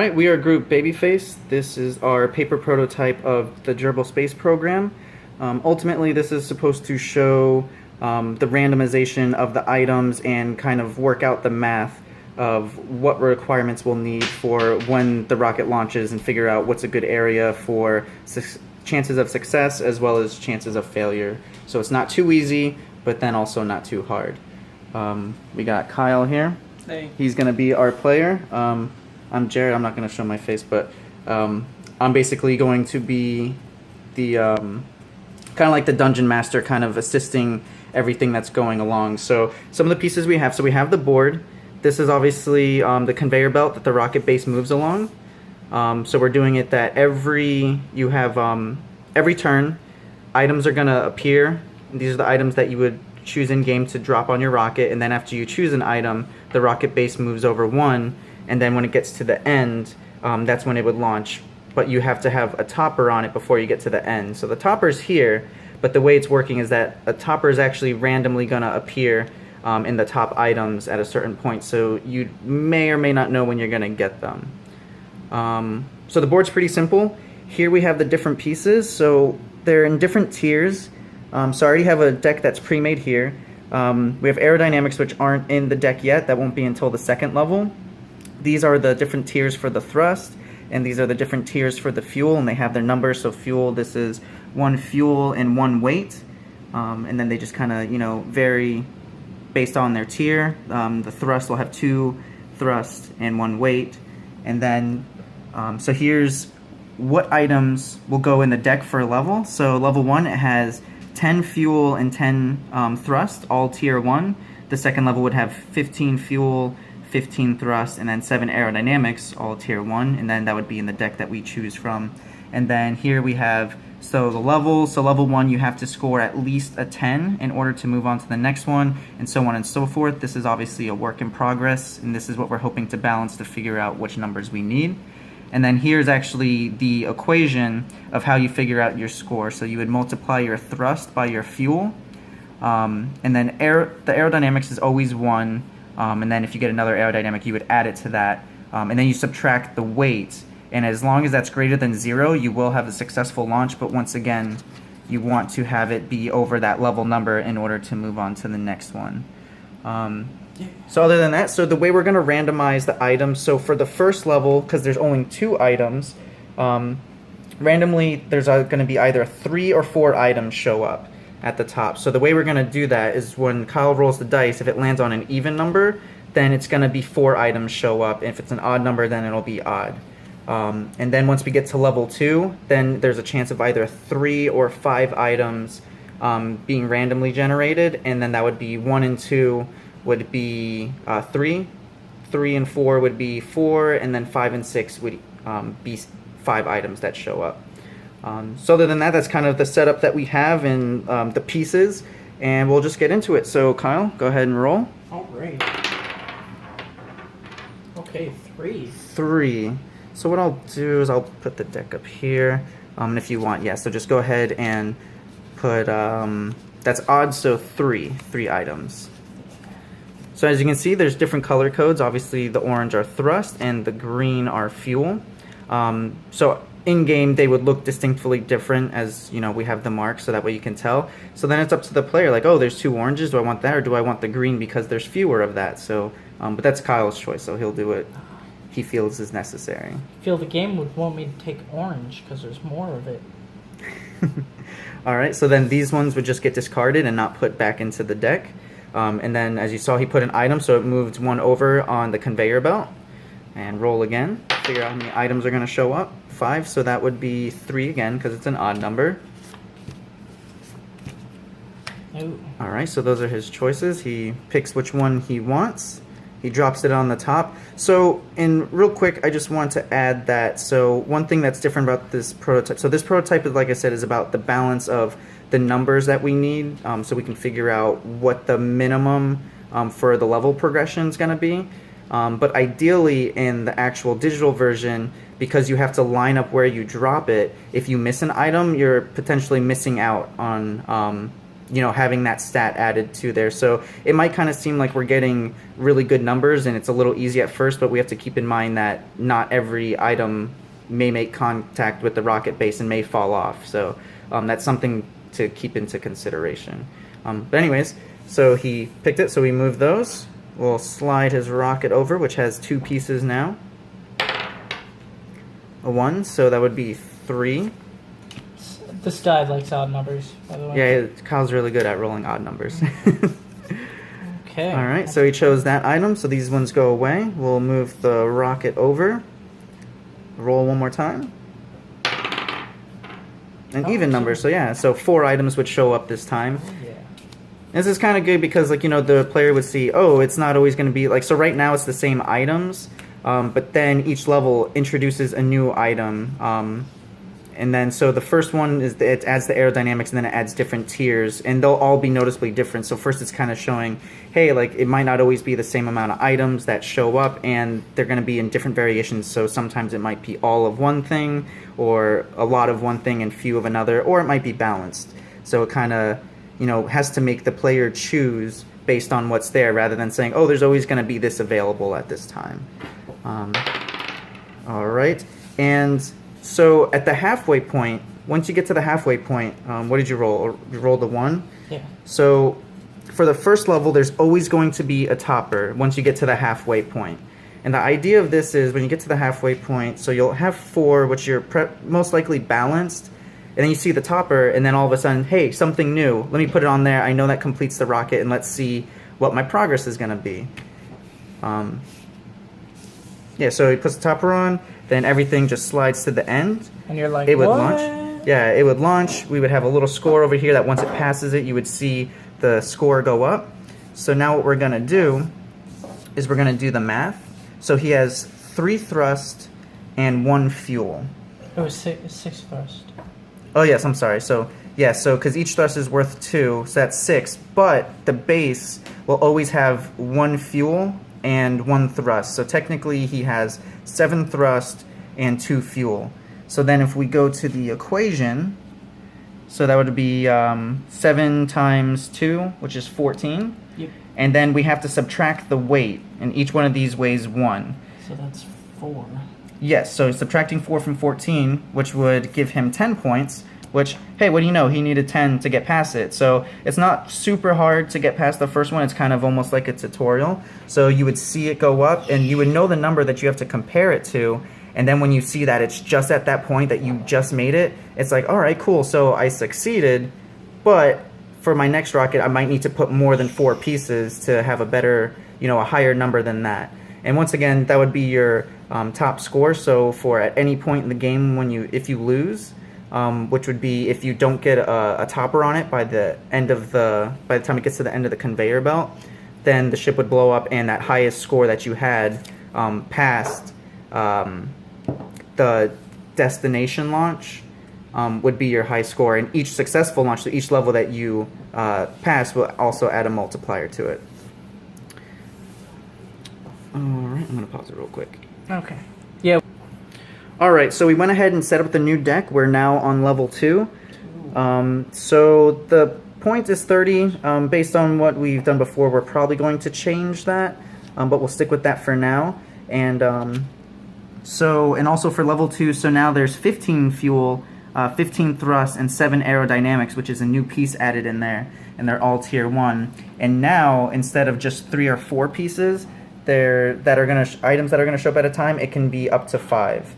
Alright, we are Group Babyface. This is our paper prototype of the Gerbil space program. Ultimately, this is supposed to show the randomization of the items and kind of work out the math of what requirements we'll need for when the rocket launches and figure out what's a good area for chances of success as well as chances of failure. So it's not too easy, but then also not too hard. We got Kyle here. Hey. He's going to be our player. I'm Jared. I'm not going to show my face, but I'm basically going to be the kind of like the dungeon master, kind of assisting everything that's going along. So some of the pieces we have. So we have the board. This is obviously the conveyor belt that the rocket base moves along. So we're doing it that every turn, items are going to appear. These are the items that you would choose in game to drop on your rocket, and then after you choose an item, the rocket base moves over one. And then when it gets to the end, that's when it would launch. But you have to have a topper on it before you get to the end. So the topper's here, but the way it's working is that a topper is actually randomly going to appear in the top items at a certain point. So you may or may not know when you're going to get them. So the board's pretty simple. Here we have the different pieces. So they're in different tiers. So I already have a deck that's pre-made here. We have aerodynamics, which aren't in the deck yet. That won't be until the second level. These are the different tiers for the thrust, and these are the different tiers for the fuel, and they have their numbers. So fuel, this is one fuel and one weight, and then they just kind of, vary based on their tier. The thrust will have two thrust and one weight, and then so here's what items will go in the deck for a level. So level 1, it has 10 fuel and 10 thrust, all tier 1. The second level would have 15 fuel, 15 thrust, and then 7 aerodynamics, all tier 1, and then that would be in the deck that we choose from. And then here we have, so the levels, so level 1 you have to score at least a 10 in order to move on to the next one, and so on and so forth. This is obviously a work in progress, and this is what we're hoping to balance to figure out which numbers we need. And then here's actually the equation of how you figure out your score. So you would multiply your thrust by your fuel, and then the aerodynamics is always 1. And then if you get another aerodynamic, you would add it to that. And then you subtract the weight. And as long as that's greater than 0, you will have a successful launch. But once again, you want to have it be over that level number in order to move on to the next one. So other than that, so the way we're going to randomize the items, so for the first level, because there's only 2 items, randomly there's going to be either 3 or 4 items show up at the top. So the way we're going to do that is when Kyle rolls the dice, if it lands on an even number, then it's going to be 4 items show up. If it's an odd number, then it'll be odd. And then once we get to level 2, then there's a chance of either 3 or 5 items being randomly generated, and then that would be 1 and 2 would be 3, 3 and 4 would be 4, and then 5 and 6 would be 5 items that show up. So other than that, that's kind of the setup that we have in the pieces, and we'll just get into it. So Kyle, go ahead and roll. All right. Okay, 3. 3. So what I'll do is I'll put the deck up here, and if you want, yeah, so just go ahead and put, that's odd, so 3 items. So as you can see, there's different color codes. Obviously the orange are thrust and the green are fuel. So in-game, they would look distinctly different, as we have the mark, so that way you can tell. So then it's up to the player, like, oh, there's 2 oranges, do I want that, or do I want the green because there's fewer of that? So, but that's Kyle's choice, so he'll do what he feels is necessary. I feel the game would want me to take orange because there's more of it. Alright, so then these ones would just get discarded and not put back into the deck. And then, as you saw, he put an item, so it moved 1 over on the conveyor belt. And roll again, figure out how many items are going to show up. 5, so that would be 3 again, because it's an odd number. Alright, so those are his choices. He picks which one he wants. He drops it on the top. So, real quick, I just want to add that, so one thing that's different about this prototype, so this prototype, like I said, is about the balance of the numbers that we need, so we can figure out what the minimum for the level progression is going to be. But ideally, in the actual digital version, because you have to line up where you drop it, if you miss an item, you're potentially missing out on you know, having that stat added to there. So it might kind of seem like we're getting really good numbers and it's a little easy at first, but we have to keep in mind that not every item may make contact with the rocket base and may fall off. So that's something to keep into consideration. But anyways, so he picked it, so we move those. We'll slide his rocket over, which has 2 pieces now. A 1, so that would be 3. This guy likes odd numbers, by the way. Yeah, Kyle's really good at rolling odd numbers. Okay. All right, so he chose that item, so these ones go away. We'll move the rocket over. Roll one more time. An even number, so yeah, so 4 items would show up this time. Oh, yeah. This is kind of good because, like, you know, the player would see, oh, it's not always going to be, like, so right now it's the same items, but then each level introduces a new item. And then, so the first one is it adds the aerodynamics, and then it adds different tiers, and they'll all be noticeably different. So first it's kind of showing, hey, like, it might not always be the same amount of items that show up, and they're going to be in different variations. So sometimes it might be all of one thing, or a lot of one thing and few of another, or it might be balanced. So it kind of, you know, has to make the player choose based on what's there, rather than saying, oh, there's always going to be this available at this time. All right, and so at the halfway point, once you get to the halfway point, what did you roll? You rolled a 1? Yeah. So for the first level, there's always going to be a topper once you get to the halfway point. And the idea of this is when you get to the halfway point, so you'll have 4, which you're most likely balanced, and then you see the topper, and then all of a sudden, hey, something new. Let me put it on there. I know that completes the rocket, and let's see what my progress is going to be. Yeah, so he puts the topper on, then everything just slides to the end. And you're like, it would what? launch. Yeah, it would launch. We would have a little score over here that once it passes it, you would see the score go up. So now what we're going to do is we're going to do the math. So he has 3 thrust and 1 fuel. It was 6 thrust. Oh, yes, I'm sorry. So, yeah, so because each thrust is worth 2, so that's 6. But the base will always have 1 fuel and 1 thrust. So technically he has 7 thrust and 2 fuel. So then if we go to the equation, so that would be 7 times 2, which is 14. Yep. And then we have to subtract the weight, and each one of these weighs 1. So that's 4. Yes, so subtracting 4 from 14, which would give him 10 points, which, hey, what do you know? He needed 10 to get past it. So it's not super hard to get past the first one. It's kind of almost like a tutorial. So you would see it go up, and you would know the number that you have to compare it to. And then when you see that it's just at that point that you just made it, it's like, all right, cool, so I succeeded, but for my next rocket, I might need to put more than 4 pieces to have a better, you know, a higher number than that. And once again, that would be your top score. So for at any point in the game when if you lose, which would be if you don't get a topper on it by the time it gets to the end of the conveyor belt, then the ship would blow up, and that highest score that you had past the destination launch would be your high score, and each successful launch, so each level that you pass will also add a multiplier to it. Alright, I'm going to pause it real quick. Okay. Yeah. Alright, so we went ahead and set up the new deck. We're now on level 2. So the point is 30. Based on what we've done before, we're probably going to change that, but we'll stick with that for now. And and also for level 2, so now there's 15 fuel, 15 thrust, and 7 aerodynamics, which is a new piece added in there, and they're all tier 1. And now, instead of just 3 or 4 pieces, items that are gonna show up at a time, it can be up to 5.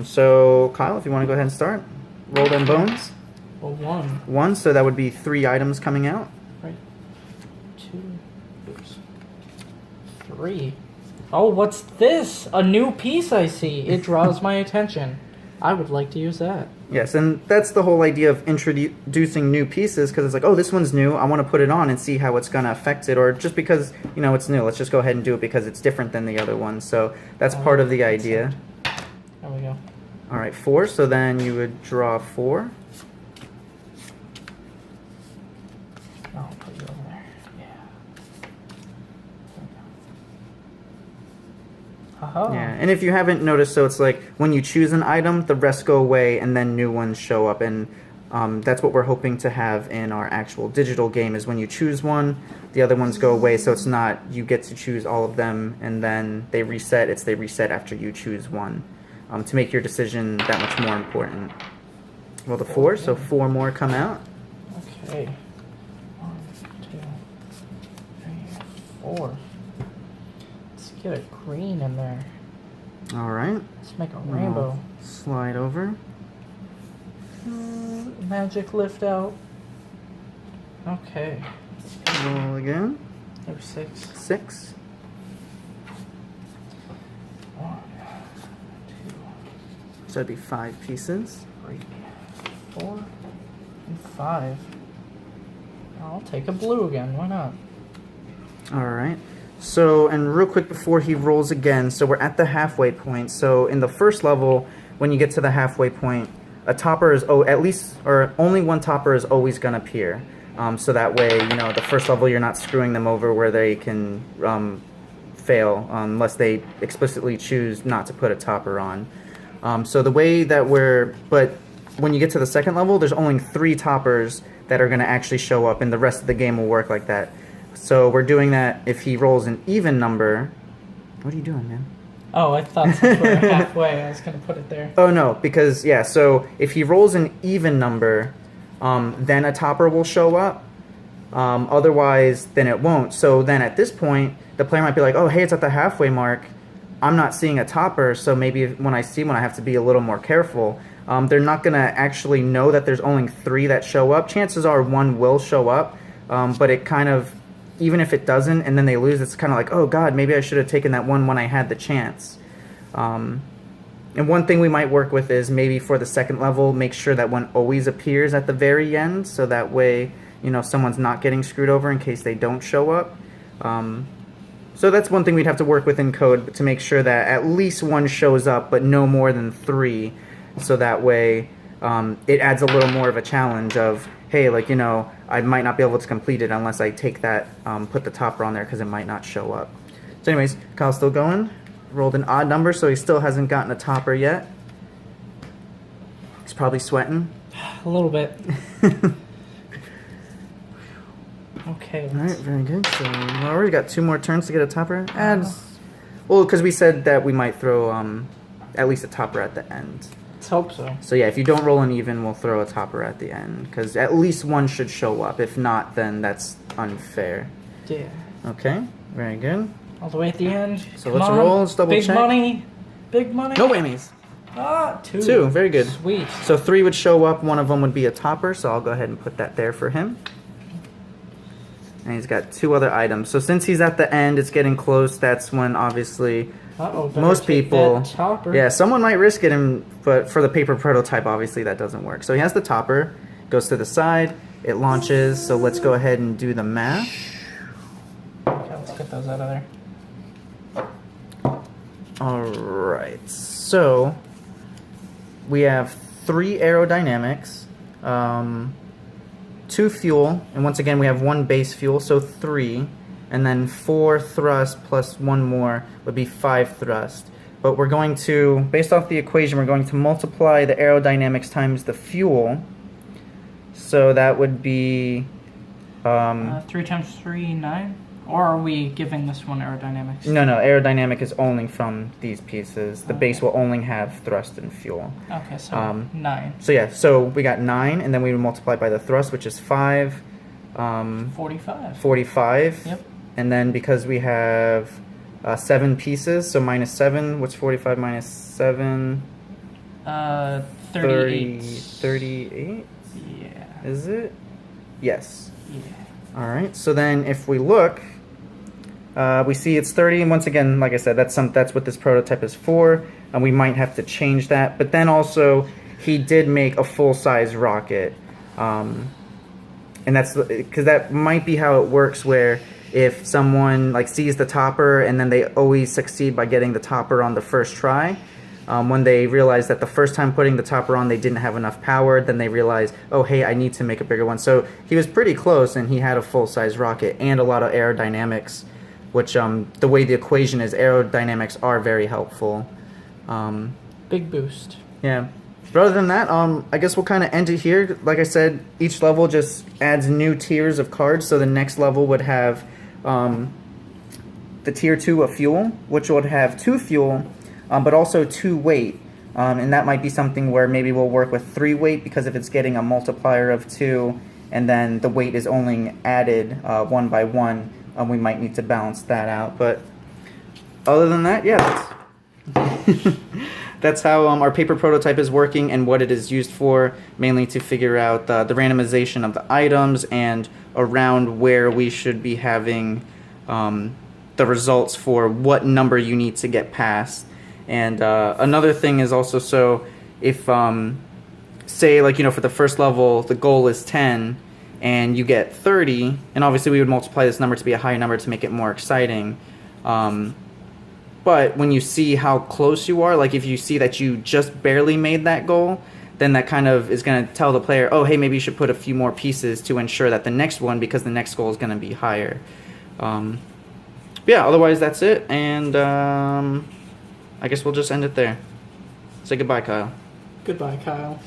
So Kyle, if you want to go ahead and start, roll them bones. Well, 1. 1, so that would be 3 items coming out. Right. 2. Oops. 3. Oh, what's this? A new piece I see. It draws my attention. I would like to use that. Yes, and that's the whole idea of introducing new pieces, because it's like, oh, this one's new, I want to put it on and see how it's going to affect it, or just because, you know, it's new, let's just go ahead and do it because it's different than the other ones. So that's part of the idea. There we go. All right, 4, so then you would draw 4. I'll put you over there. Yeah. Haha. Yeah, and if you haven't noticed, so it's like when you choose an item, the rest go away and then new ones show up. And That's what we're hoping to have in our actual digital game, is when you choose one, the other ones go away, so it's not you get to choose all of them and then they reset. It's they reset after you choose one, to make your decision that much more important. Well, the 4, so 4 more come out. Okay. 1, 2, 3, 4. Let's get a green in there. All right. Let's make a rainbow. Slide over. Magic lift out. Okay. Roll again. Number 6. 6. 1, 2, So that'd be 5 pieces. 3, 4, and 5. I'll take a blue again. Why not? All right. So, and real quick before he rolls again, so we're at the halfway point. So in the first level, when you get to the halfway point, a topper is at least, or only one topper is always going to appear. So that way, you know, the first level you're not screwing them over where they can fail unless they explicitly choose not to put a topper on. So the way that but when you get to the second level, there's only 3 toppers that are going to actually show up, and the rest of the game will work like that. So we're doing that if he rolls an even number. What are you doing, man? Oh, I thought since we're halfway, I was going to put it there. Oh, no, because, yeah, so if he rolls an even number, then a topper will show up. Otherwise, then it won't. So then at this point, the player might be like, oh, hey, it's at the halfway mark. I'm not seeing a topper, so maybe when I see one, I have to be a little more careful. They're not going to actually know that there's only 3 that show up. Chances are 1 will show up, but it kind of, even if it doesn't and then they lose, it's kind of like, oh, God, maybe I should have taken that one when I had the chance. And one thing we might work with is maybe for the second level, make sure that one always appears at the very end, so that way, you know, someone's not getting screwed over in case they don't show up. So that's one thing we'd have to work with in code to make sure that at least 1 shows up, but no more than 3. So that way, it adds a little more of a challenge of, hey, like, you know, I might not be able to complete it unless I take that, put the topper on there because it might not show up. So anyways, Kyle's still going. Rolled an odd number, so he still hasn't gotten a topper yet. He's probably sweating. A little bit. Okay. All right, very good. So we already got 2 more turns to get a topper. Well, because we said that we might throw at least a topper at the end. Let's hope so. So yeah, if you don't roll an even, we'll throw a topper at the end, because at least 1 should show up. If not, then that's unfair. Yeah. Okay, very good. All the way at the end. So Come let's on. roll. Let's double Big check. money. Big money. No whammies. 2. 2, very good. Sweet. So 3 would show up. 1 of them would be a topper, so I'll go ahead and put that there for him. And he's got 2 other items. So since he's at the end, it's getting close. That's when obviously most people, yeah, someone might risk it, but for the paper prototype, obviously that doesn't work. So he has the topper, goes to the side, it launches. So let's go ahead and do the math. Okay, let's get those out of there. All right, so we have 3 aerodynamics, 2 fuel, and once again we have 1 base fuel, so 3, and then 4 thrust plus 1 more would be 5 thrust. But we're going to, based off the equation, we're going to multiply the aerodynamics times the fuel, so that would be 3 times 3, 9? Or are we giving this one aerodynamics? No, aerodynamic is only from these pieces. The base will only have thrust and fuel. Okay, so 9. So yeah, so we got 9, and then we would multiply by the thrust, which is 5. 45. 45. Yep. And then because we have 7 pieces, so minus 7, what's 45 minus 7? 38. 38? Yeah. Is it? Yes. Yeah. Alright, so then if we look, we see it's 30, and once again, like I said, that's what this prototype is for, and we might have to change that. But then also, he did make a full-size rocket, and that's because that might be how it works, where if someone like sees the topper and then they always succeed by getting the topper on the first try, when they realize that the first time putting the topper on they didn't have enough power, then they realize, oh hey, I need to make a bigger one. So he was pretty close, and he had a full-size rocket and a lot of aerodynamics, which the way the equation is, aerodynamics are very helpful. Big boost. Yeah. But other than that, I guess we'll kind of end it here. Like I said, each level just adds new tiers of cards. So the next level would have the tier 2 of fuel, which would have 2 fuel, but also 2 weight. And that might be something where maybe we'll work with 3 weight, because if it's getting a multiplier of 2 and then the weight is only added 1 by 1, we might need to balance that out. But other than that, yeah, that's how our paper prototype is working and what it is used for, mainly to figure out the randomization of the items and around where we should be having the results for what number you need to get past. And another thing is also, so if say, like, for the first level the goal is 10 and you get 30, and obviously we would multiply this number to be a higher number to make it more exciting, but when you see how close you are, like if you see that you just barely made that goal, then that kind of is going to tell the player, oh, hey, maybe you should put a few more pieces to ensure that the next one, because the next goal is going to be higher. Yeah, otherwise that's it, and I guess we'll just end it there. Say goodbye, Kyle. Goodbye, Kyle.